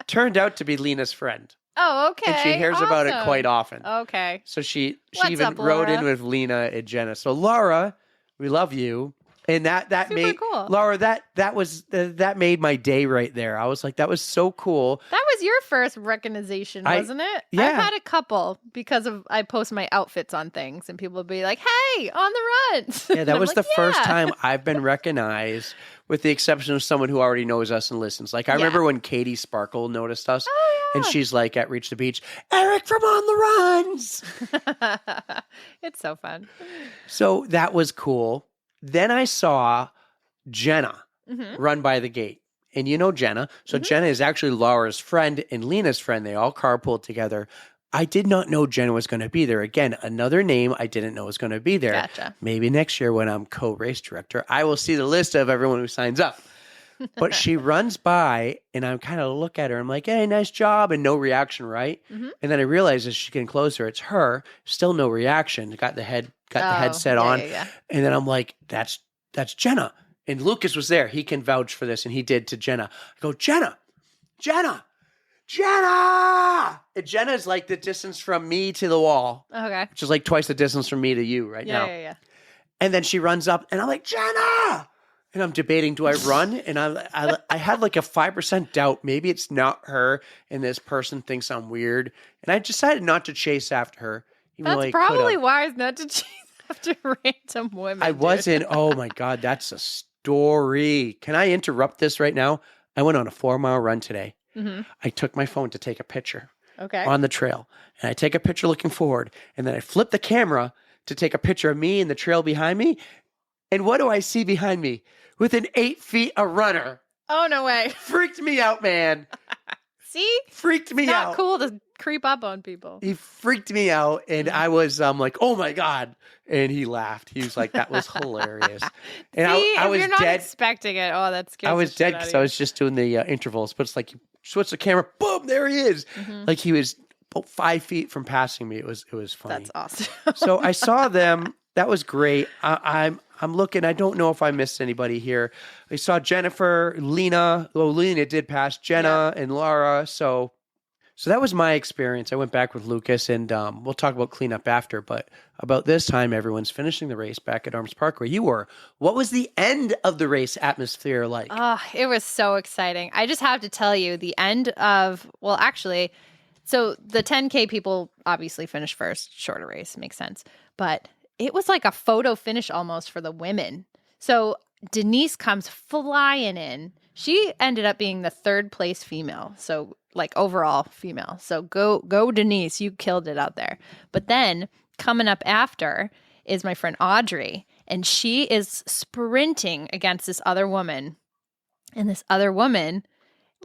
Turned out to be Lena's friend. Oh, okay. And she hears about it Awesome. quite often. Okay. So she What's even up, wrote in Laura? with Lena and Jenna. So Laura, we love you. And that Super made cool. Laura, that made my day right there. I was like, that was so cool. That was your first recognition, wasn't it? yeah. I've had a couple because I post my outfits on things and people will be like, hey, on the run. Yeah, And that I'm was like, the first "Yeah." time I've been recognized, with the exception of someone who already knows us and listens. Like I Yeah. remember when Katie Sparkle noticed us, Oh, and yeah. she's like at Reach the Beach, Eric from On the Runs. It's so fun. So that was cool. Then I saw Jenna Mhm. run by the gate. And you know Jenna. So Jenna is actually Laura's friend and Lena's friend. They all carpooled together. I did not know Jenna was going to be there. Again, another name I didn't know was going to be there. Gotcha. Maybe next year when I'm co-race director, I will see the list of everyone who signs up. But she runs by and I kind of look at her. I'm like, hey, nice job. And no reaction, right? Mhm. And then I realize as she's getting closer, it's her. Still no reaction. Got the headset yeah, on. yeah. And then I'm like, that's Jenna. And Lucas was there. He can vouch for this. And he did to Jenna. I go, Jenna. And Jenna's like the distance from me to the wall, Okay. which is like twice the distance from me to you right now. Yeah. And then she runs up and I'm like, Jenna. And I'm debating, do I run? And I had like a 5% doubt. Maybe it's not her and this person thinks I'm weird. And I decided not to chase after her. Even though That's I probably could've. wise not to chase after random women. I dude. wasn't. Oh my God, that's a story. Can I interrupt this right now? I went on a 4-mile run today. Mhm. I took my phone to take a picture. Okay. on the trail. And I take a picture looking forward. And then I flip the camera to take a picture of me and the trail behind me. And what do I see behind me? Within 8 feet, a runner. Oh, no way. Freaked me out, man. See? Freaked me Not out. cool to creep up on people. He freaked me out. And I was like, oh my God. And he laughed. He was like, that was hilarious. And See, I if was you're not dead. expecting it, oh, that scares I was the shit dead out because of I you. was just doing the intervals. But it's like you switch the camera, boom, there he is. Mhm. Like he was about 5 feet from passing me. It was funny. That's awesome. So I saw them. That was great. I'm looking. I don't know if I missed anybody here. I saw Jennifer, Lena. Well, Lena did pass Jenna and Laura. So that was my experience. I went back with Lucas, and we'll talk about cleanup after. But about this time, everyone's finishing the race back at Arms Park where you were. What was the end of the race atmosphere like? Oh, it was so exciting. I just have to tell you, the end of, well, actually, so the 10K people obviously finished first, shorter race, makes sense. But it was like a photo finish almost for the women. So Denise comes flying in. She ended up being the third place female. So like overall female. So go Denise, you killed it out there. But then coming up after is my friend Audrey, and she is sprinting against this other woman. And this other woman,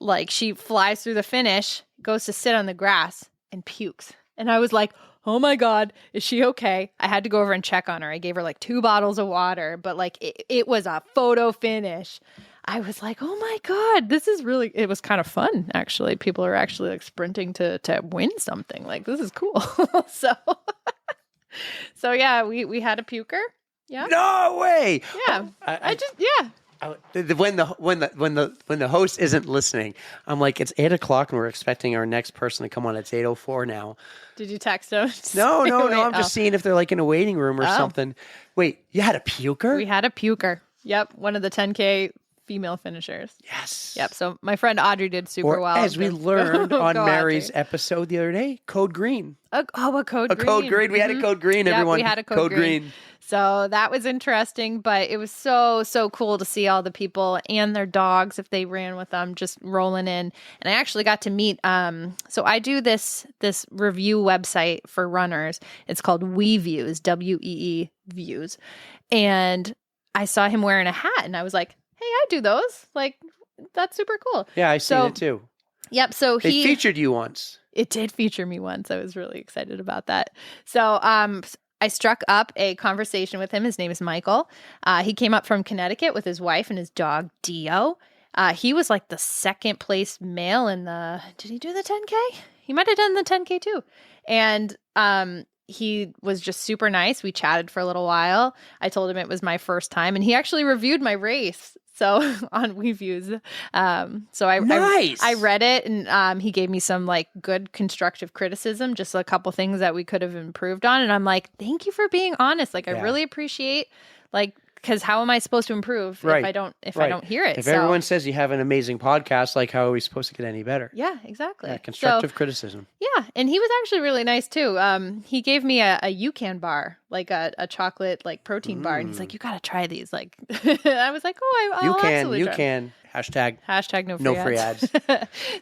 like, she flies through the finish, goes to sit on the grass and pukes. And I was like, oh my God, is she okay? I had to go over and check on her. I gave her like 2 bottles of water, but like it was a photo finish. I was like, oh my God, this is really, it was kind of fun, actually. People are actually like sprinting to win something. Like, this is cool. So yeah, we had a puker. Yeah. No way. Yeah. When the host isn't listening, I'm like, it's 8 o'clock and we're expecting our next person to come on. It's 8:04 now. Did you text them? No. Wait, I'm just seeing if they're like in a waiting room or something. Wait, you had a puker? We had a puker. Yep. One of the 10K female finishers. Yes. Yep. So my friend Audrey did super Or well. as we learned on Go Mary's Audrey. episode the other day, Code Green. A code green. Code Green. We had a Code Green, Yep, everyone. we had a code green. So that was interesting, but it was so cool to see all the people and their dogs, if they ran with them, just rolling in. And I actually got to meet, so I do this review website for runners. It's called WeViews, WEE Views. And I saw him wearing a hat and I was like, hey, I do those. Like, that's super cool. Yeah, I seen it too. Yep. So They featured you once. It did feature me once. I was really excited about that. So I struck up a conversation with him. His name is Michael. He came up from Connecticut with his wife and his dog, Dio. He was like the second place male in the, did he do the 10K? He might have done the 10K too. And he was just super nice. We chatted for a little while. I told him it was my first time, and he actually reviewed my race. So on WeViews. So I read it, and he gave me some like good constructive criticism, just a couple things that we could have improved on. And I'm like, thank you for being honest. Like, I really appreciate, like, because how am I supposed to improve if I don't hear it? If everyone says you have an amazing podcast, like, how are we supposed to get any better? Yeah, exactly. Yeah, constructive criticism. Yeah, and he was actually really nice too. He gave me a UCAN bar, like a chocolate like protein bar, and he's like, "You got to try these." Like, I was like, "Oh, I'll absolutely try them." Hashtag no free ads.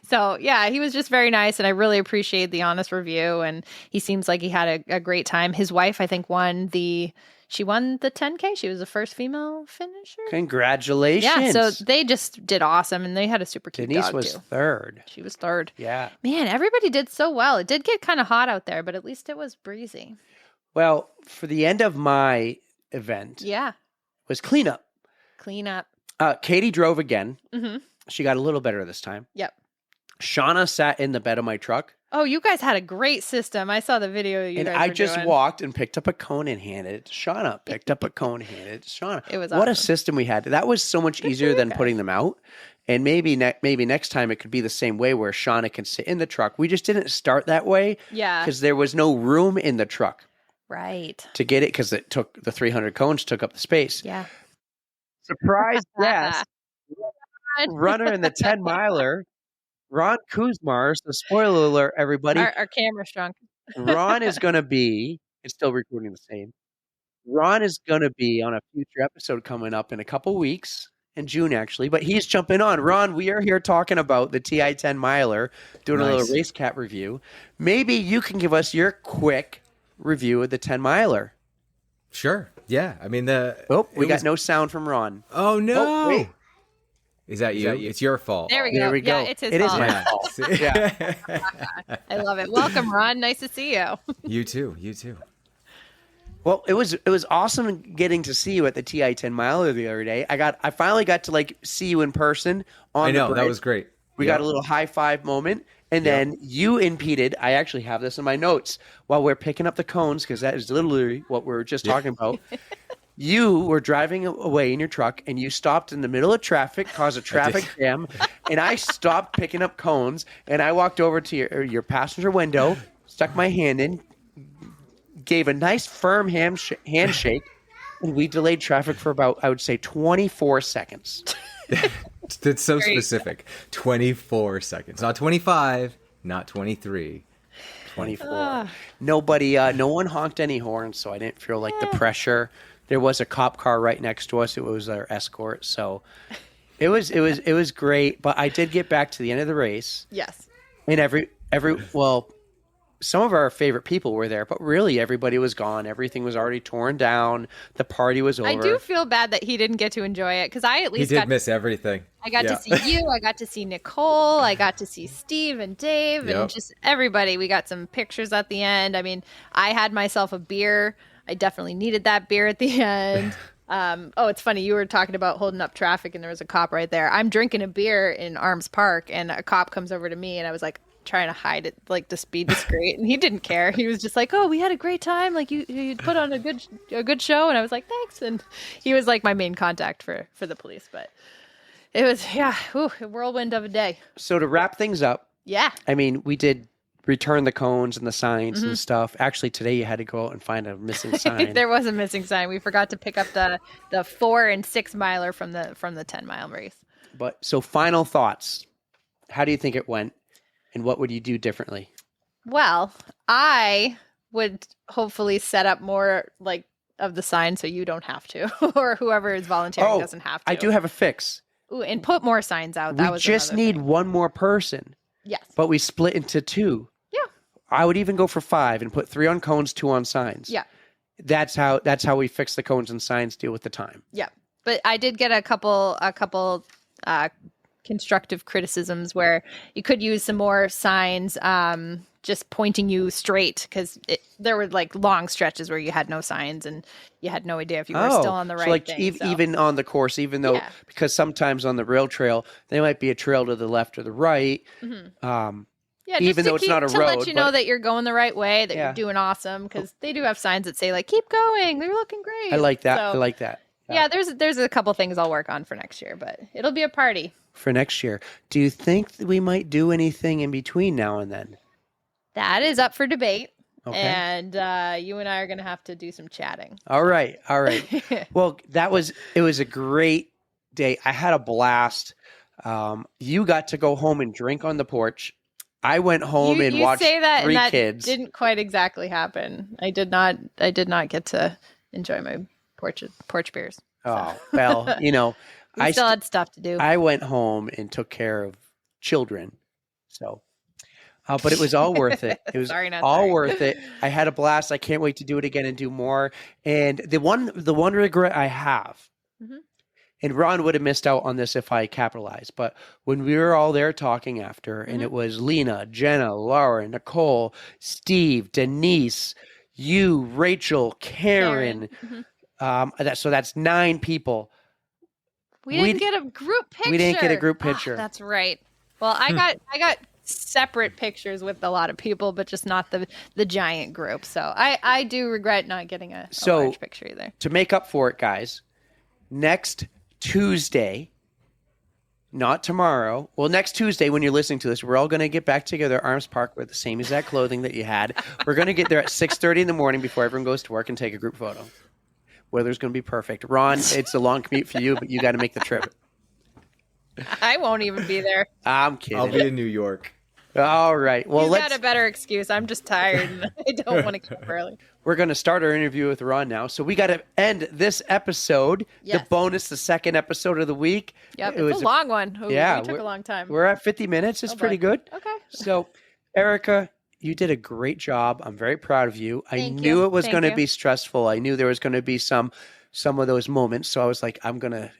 So yeah, he was just very nice, and I really appreciate the honest review. And he seems like he had a great time. His wife, I think, won the 10K. She was the first female finisher. Congratulations. Yeah, so they just did awesome, and they had a super cute Denise dog was too. third. She was third. Yeah. Man, everybody did so well. It did get kind of hot out there, but at least it was breezy. Well, for the end of my event, was cleanup. Clean up. Katie drove again. Mm-hmm. She got a little better this time. Yep. Shauna sat in the bed of my truck. Oh, you guys had a great system. I saw the video you and guys I were just doing. walked and picked up a cone and handed it to Shauna. Picked up a cone, handed it to Shauna. It was what a awesome. system we had. That was so much easier than putting them out. And maybe next time it could be the same way where Shauna can sit in the truck. We just didn't start that way. Yeah. Because there was no room in the truck. Right. To get it, because it took the 300 cones took up the space. Yeah. Surprise guest. Runner in the 10 miler, Ron Kuzmar. So spoiler alert, everybody. Our camera shrunk. Ron is going to be, it's still recording the same. Ron is going to be on a future episode coming up in a couple weeks. in June, actually, but he's jumping on. Ron, we are here talking about the TI 10 miler, doing a little race cat review. Maybe you can give us your quick review of the 10 miler. Sure. Yeah. I mean, we got no sound from Ron. Oh, no. Oh, wait. Is that you? It's your fault. There we go. There we go. Yeah, it's his It is fault. my fault. Yeah. I love it. Welcome, Ron. Nice to see you. You too. You too. Well, it was awesome getting to see you at the TI 10 miler the other day. I finally got to like see you in person on I know. the That bridge. was great. We got a little high five moment. And then you impeded. I actually have this in my notes while we're picking up the cones, because that is literally what we were just talking about. You were driving away in your truck, and you stopped in the middle of traffic, caused a traffic jam, and I stopped picking up cones, and I walked over to your passenger window, stuck my hand in, gave a nice firm handshake, and we delayed traffic for about, I would say, 24 seconds. That's so specific. 24 seconds. Not 25, not 23. 24. Nobody, no one honked any horns, so I didn't feel like the pressure. There was a cop car right next to us. It was our escort, so it was great. But I did get back to the end of the race. Yes. And well, some of our favorite people were there, but really everybody was gone. Everything was already torn down. The party was over. I do feel bad that he didn't get to enjoy it, because I at least miss everything. I got to see you. I got to see Nicole. I got to see Steve and Dave and just everybody. We got some pictures at the end. I mean, I had myself a beer. I definitely needed that beer at the end. It's funny. You were talking about holding up traffic and there was a cop right there. I'm drinking a beer in Arms Park and a cop comes over to me and I was like trying to hide it, like to be discreet. And he didn't care. He was just like, "Oh, we had a great time. Like you put on a good show." And I was like, "Thanks." And he was like my main contact for the police. But it was, a whirlwind of a day. So to wrap things up, I mean, we did return the cones and the signs and stuff. Actually, today you had to go out and find a missing sign. There was a missing sign. We forgot to pick up the 4 and 6 miler from the 10 mile race. But so final thoughts. How do you think it went? And what would you do differently? Well, I would hopefully set up more like of the sign so you don't have to, or whoever is volunteering doesn't have to. I do have a fix. Ooh, and put more signs out. We just need one more person. Yes. But we split into 2. Yeah. I would even go for 5 and put 3 on cones, 2 on signs. Yeah. That's how we fix the cones and signs deal with the time. Yeah. But I did get a couple constructive criticisms where you could use some more signs just pointing you straight, because there were like long stretches where you had no signs and you had no idea if you were still on the right so like thing. Even on the course, even though because sometimes on the rail trail there might be a trail to the left or the right. Even though it's not a road, to let you know that you're going the right way, that you're doing awesome, because they do have signs that say like "keep going, they're looking great." I like that. So, I like that. Yeah, there's a couple things I'll work on for next year, but it'll be a party. For next year, do you think that we might do anything in between now and then? That is up for debate. Okay. And you and I are going to have to do some chatting. All right. Well, it was a great day. I had a blast. You got to go home and drink on the porch. I went home and watched say that, 3 and that kids. Didn't quite exactly happen. I did not get to enjoy my porch beers. Oh, well, we still had stuff to do. I went home and took care of children. So, but it was all worth it. It was worth it. I had a blast. I can't wait to do it again and do more. And the one regret I have, and Ron would have missed out on this if I capitalized, but when we were all there talking after, and it was Lena, Jenna, Laura, Nicole, Steve, Denise, you, Rachel, Karen. That's 9 people. We didn't get a group picture. We didn't get a group picture. That's right. Well, I got separate pictures with a lot of people, but just not the giant group. So I do regret not getting a large picture either. To make up for it, guys, next Tuesday, not tomorrow. Well, next Tuesday when you're listening to this, we're all going to get back together at Arms Park with the same exact clothing that you had. We're going to get there at 6:30 in the morning before everyone goes to work and take a group photo. Weather's going to be perfect. Ron, it's a long commute for you, but you got to make the trip. I won't even be there. I'm kidding. I'll be in New York. All right. Well, He's got a better excuse. I'm just tired and I don't want to get up early. we're going to start our interview with Ron now. So we got to end this episode, Yes. the bonus, the second episode of the week. Yep, It was it's a long one. Ooh, yeah, we took a long time. We're at 50 minutes. It's Oh, pretty boy. good. Okay. So, Erika, you did a great job. I'm very proud of you. I Thank knew you. it was Thank going to you. be stressful. I knew there was going to be some of those moments. So I was like, I'm going to,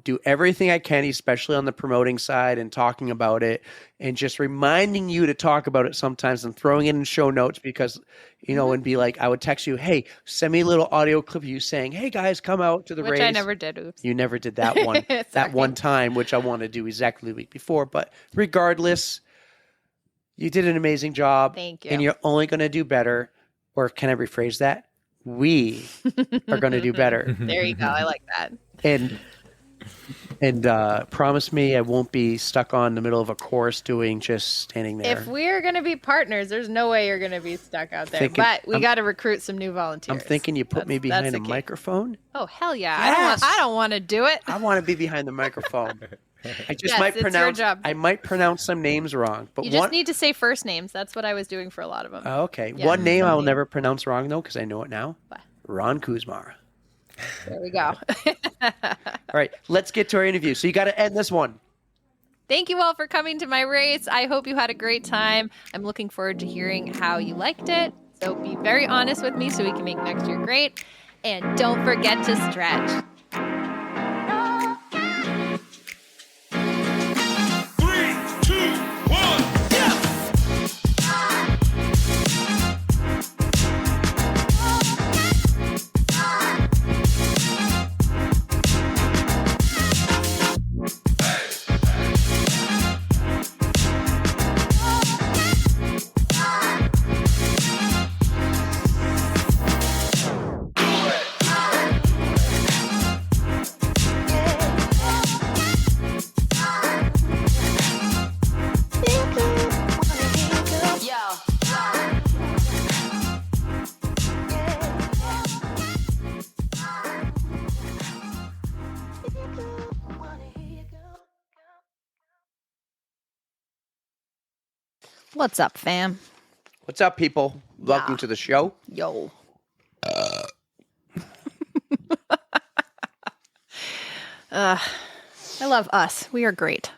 do everything I can, especially on the promoting side and talking about it and just reminding you to talk about it sometimes and throwing it in show notes because, Mm-hmm. and be like, I would text you, hey, send me a little audio clip of you saying, hey guys, come out to the Which race. I never did. Oops. You never did that one, that Sorry. one time, which I want to do exactly the week before. But regardless, you did an amazing job. Thank you. And you're only going to do better. Or can I rephrase that? We are going to do better. There you go. I like that. And promise me I won't be stuck on the middle of a course doing just standing there. If we're going to be partners, there's no way you're going to be stuck out there. Thinking- But we got to recruit some new volunteers. I'm thinking you put me That's behind the a key. microphone. Oh, hell yeah. Yes. I don't want to do it. I want to be behind the microphone. I just Yes, might it's your pronounce. job. I might pronounce some names wrong, but You just one. need to say first names. That's what I was doing for a lot of them. Oh, okay, Yeah, one name some I'll name. never pronounce wrong though because I know it now. What? Ron Kuzmar. There we go. All right, let's get to our interview. So you got to end this one. Thank you all for coming to my race. I hope you had a great time. I'm looking forward to hearing how you liked it. So be very honest with me so we can make next year great. And don't forget to stretch. 3, 2, 1. What's up, fam? What's up, people? Welcome to the show. Yo. I love us. We are great.